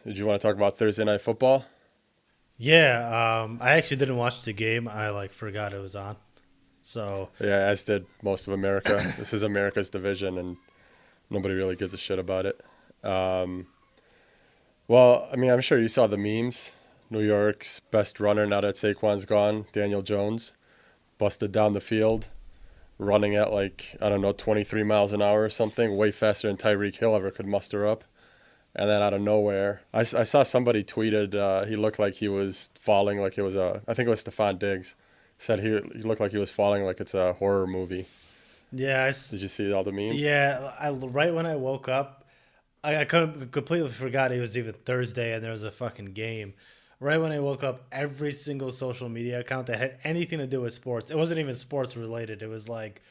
Did you want to talk about Thursday night football? Yeah, I actually didn't watch the game. I forgot it was on. So Yeah, as did most of America. This is America's division, and nobody really gives a shit about it. Um, well, I mean, I'm sure you saw the memes. New York's best runner now that Saquon's gone, Daniel Jones, busted down the field, running at like, I don't know, 23 miles an hour or something, way faster than Tyreek Hill ever could muster up. And then out of nowhere, I saw somebody tweeted he looked like he was falling like it was I think it was Stephon Diggs, said he looked like he was falling like it's a horror movie. yeah, Did you see all the memes? yeah. Right when I woke up, I completely forgot it was even Thursday and there was a fucking game. Right when I woke up, every single social media account that had anything to do with sports, it wasn't even sports related. It was like,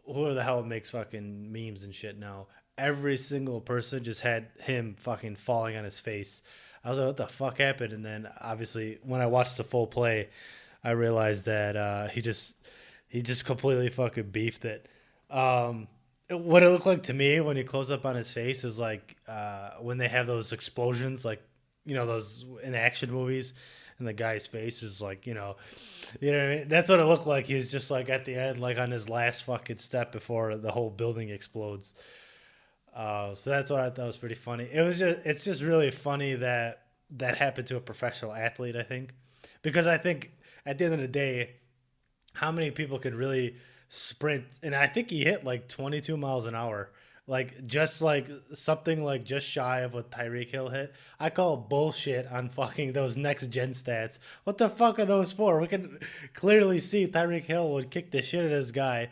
who the hell makes fucking memes and shit now? Every single person just had him fucking falling on his face. I was like, what the fuck happened? And then obviously when I watched the full play, I realized that he just completely fucking beefed it. What it looked like to me when he closed up on his face is like when they have those explosions, like those in action movies, and the guy's face is like what I mean. That's what it looked like. He's just like at the end, like on his last fucking step before the whole building explodes. So that's what I thought was pretty funny. It's just really funny that that happened to a professional athlete. I think because I think at the end of the day, how many people could really sprint? And I think he hit like 22 miles an hour, like just like something like just shy of what Tyreek Hill hit. I call bullshit on fucking those next gen stats. What the fuck are those for? We can clearly see Tyreek Hill would kick the shit out of this guy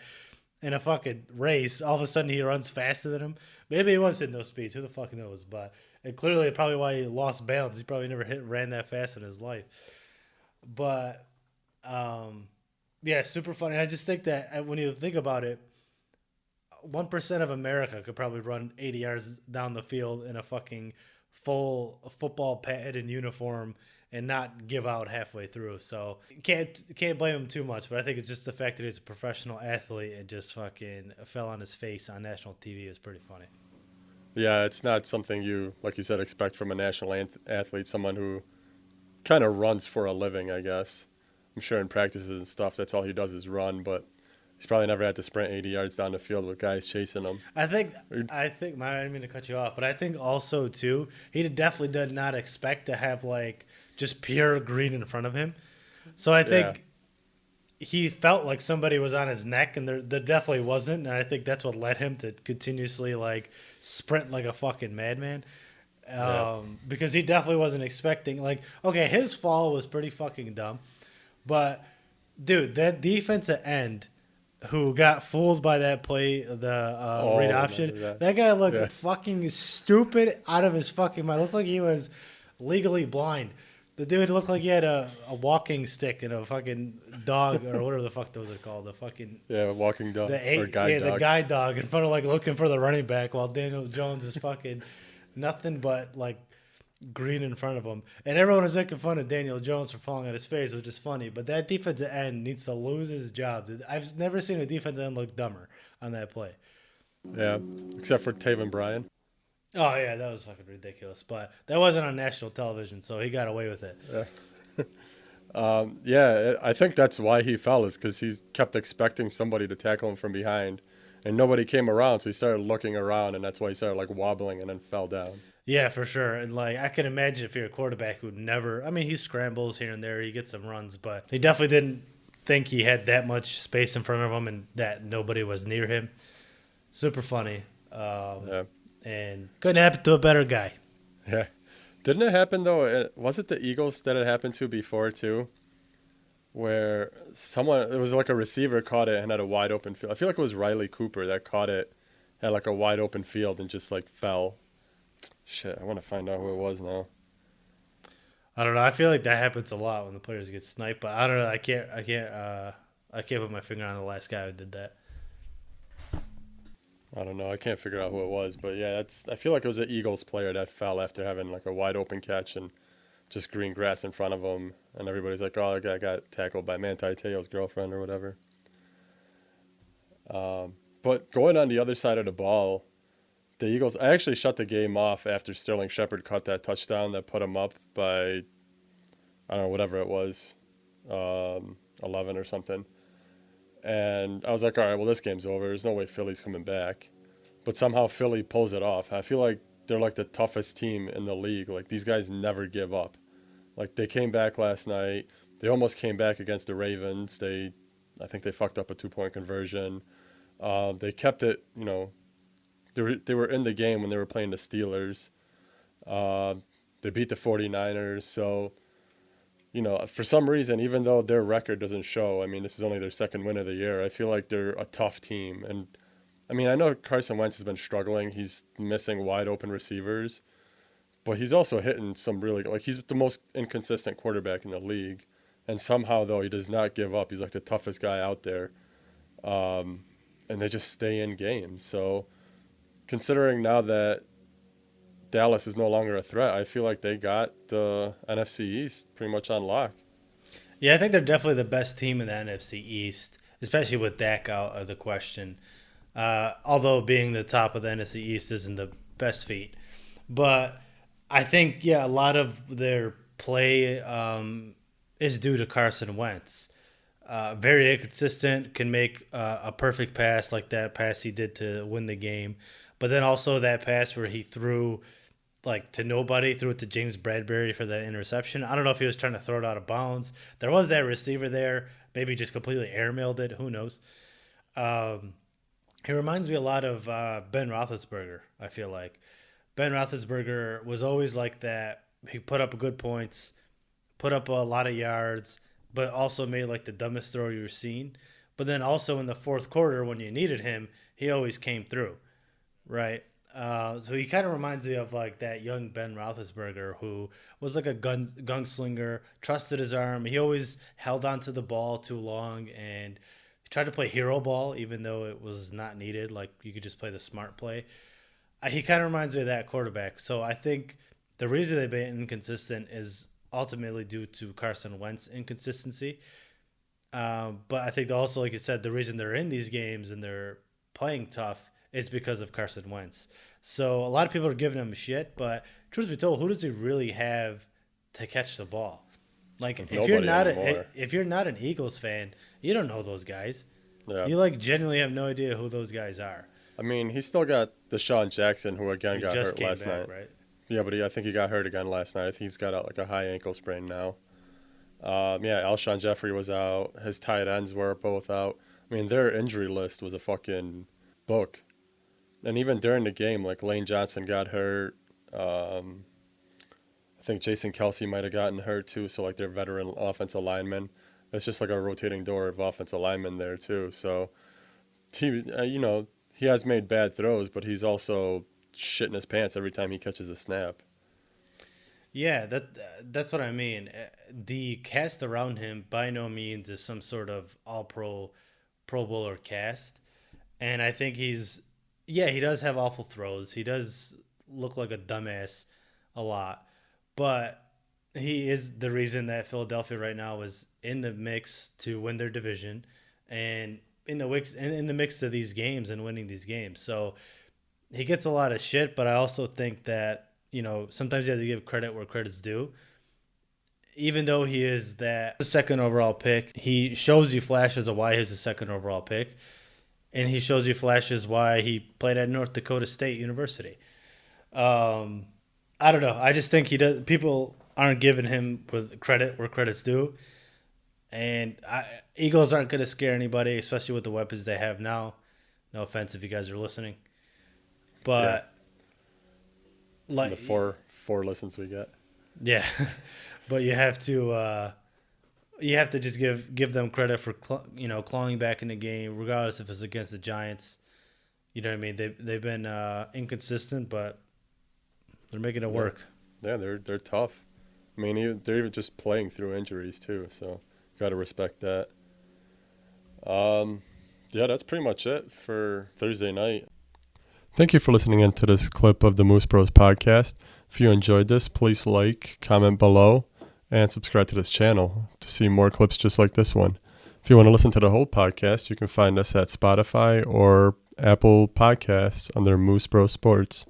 in a fucking race. All of a sudden he runs faster than him. Maybe he was hitting those speeds. Who the fuck knows? But it clearly probably why he lost balance. He probably never ran that fast in his life. But um, yeah, super funny. I just think that when you think about it, 1% of America could probably run 80 yards down the field in a fucking full football padded uniform and not give out halfway through. So can't blame him too much. But I think it's just the fact that he's a professional athlete and just fucking fell on his face on national TV is pretty funny. Yeah, it's not something you, like you said, expect from a national athlete, someone who kind of runs for a living, I guess. I'm sure in practices and stuff, that's all he does is run, but he's probably never had to sprint 80 yards down the field with guys chasing him. I think I didn't mean to cut you off, but I think also too he definitely did not expect to have like just pure green in front of him. So I Yeah, think he felt like somebody was on his neck, and there definitely wasn't. And I think that's what led him to continuously like sprint like a fucking madman. yeah. Because he definitely wasn't expecting like okay, his fall was pretty fucking dumb, but dude, that defensive end who got fooled by that play, the read Oh, option, no, yeah, that guy yeah. looked fucking stupid out of his fucking mind. Looked like he was legally blind. The dude looked like he had a walking stick and a fucking dog or whatever the fuck those are called. The fucking Yeah, walking dog the or eight guide yeah the dog. guide dog in front of like looking for the running back while Daniel Jones is fucking nothing but like green in front of him. And everyone was making fun of Daniel Jones for falling on his face, which is funny. But that defensive end needs to lose his job. I've never seen a defensive end look dumber on that play. Yeah, except for Taven Bryan. Oh yeah, that was fucking ridiculous. But that wasn't on national television, so he got away with it. Yeah. Yeah, I think that's why he fell is because he kept expecting somebody to tackle him from behind, and nobody came around, so he started looking around, and that's why he started like wobbling and then fell down. Yeah, for sure. And like I can imagine if you're a quarterback who never I mean he scrambles here and there, he gets some runs, but he definitely didn't think he had that much space in front of him and that nobody was near him. Super funny. Yeah, And couldn't happen to a better guy. yeah. Didn't it happen though? Was it the Eagles that it happened to before too? Where someone, it was like a receiver caught it and had a wide open field. I feel like it was Riley Cooper that caught it, had like a wide open field and just like fell. Shit, I want to find out who it was now. I don't know. I feel like that happens a lot when the players get sniped, but I don't know. I can't put my finger on the last guy who did that. I don't know. I can't figure out who it was, but yeah, that's. I feel like it was an Eagles player that fell after having like a wide open catch and just green grass in front of him, and everybody's like, "Oh, that guy got tackled by Manti Te'o's girlfriend or whatever." But going on the other side of the ball, the Eagles. I actually shut the game off after Sterling Shepard caught that touchdown that put him up by, I don't know, whatever it was, 11 or something. And I was like, all right, well, this game's over. There's no way Philly's coming back. But somehow Philly pulls it off. I feel like they're like the toughest team in the league. Like, these guys never give up. Like, they came back last night. They almost came back against the Ravens. I think they fucked up a 2-point conversion. They kept it, they were in the game when they were playing the Steelers. They beat the 49ers. So, for some reason, even though their record doesn't show, I mean, this is only their second win of the year, I feel like they're a tough team. And, I mean, I know Carson Wentz has been struggling. He's missing wide open receivers. But he's also hitting some really, like, he's the most inconsistent quarterback in the league. And somehow, though, he does not give up. He's like the toughest guy out there. And they just stay in games. So, considering now that Dallas is no longer a threat, I feel like they got the NFC East pretty much on lock. Yeah, I think they're definitely the best team in the NFC East, especially with Dak out of the question. Although being the top of the NFC East isn't the best feat. But I think, a lot of their play is due to Carson Wentz. Very inconsistent, can make a perfect pass like that pass he did to win the game. But then also that pass where he threw to nobody, threw it to James Bradbury for that interception. I don't know if he was trying to throw it out of bounds. There was that receiver there, maybe just completely airmailed it. Who knows? He reminds me a lot of Ben Roethlisberger, I feel like. Ben Roethlisberger was always like that. He put up good points, put up a lot of yards, but also made the dumbest throw you've seen. But then also in the fourth quarter when you needed him, he always came through, right? So he kind of reminds me of that young Ben Roethlisberger who was like a gunslinger, trusted his arm. He always held onto the ball too long and tried to play hero ball even though it was not needed. You could just play the smart play. He kind of reminds me of that quarterback. So I think the reason they've been inconsistent is ultimately due to Carson Wentz inconsistency. But I think also, like you said, the reason they're in these games and they're playing tough is because of Carson Wentz. So a lot of people are giving him shit, but truth be told, who does he really have to catch the ball? If you're not an Eagles fan, you don't know those guys. Yeah. You genuinely have no idea who those guys are. I mean, he's still got Deshaun Jackson, who again got hurt last night. Right? Yeah, but I think he got hurt again last night. I think he's got a high ankle sprain now. Alshon Jeffrey was out. His tight ends were both out. I mean, their injury list was a fucking book. And even during the game, Lane Johnson got hurt. I think Jason Kelsey might have gotten hurt too. So their veteran offensive linemen. It's just a rotating door of offensive linemen there too. So, he has made bad throws, but he's also shitting his pants every time he catches a snap. Yeah, that's what I mean. The cast around him by no means is some sort of all-pro, Pro Bowler cast. And I think he does have awful throws. He does look like a dumbass a lot. But he is the reason that Philadelphia right now is in the mix to win their division and in the mix of these games and winning these games. So he gets a lot of shit, but I also think that, sometimes you have to give credit where credit's due. Even though he is that second overall pick, he shows you flashes of why he's the second overall pick. And he shows you flashes why he played at North Dakota State University. I don't know. I just think people aren't giving him with credit where credit's due. And Eagles aren't going to scare anybody, especially with the weapons they have now. No offense if you guys are listening. But the four listens we get. Yeah. But you have to just give them credit for clawing back in the game, regardless if it's against the Giants. You know what I mean? They've been inconsistent, but they're making it work. Yeah, they're tough. I mean, they're even just playing through injuries too, so got to respect that. That's pretty much it for Thursday night. Thank you for listening in to this clip of the Moose Bros podcast. If you enjoyed this, please comment below, and subscribe to this channel to see more clips just like this one. If you want to listen to the whole podcast, you can find us at Spotify or Apple Podcasts under Moose Bro Sports.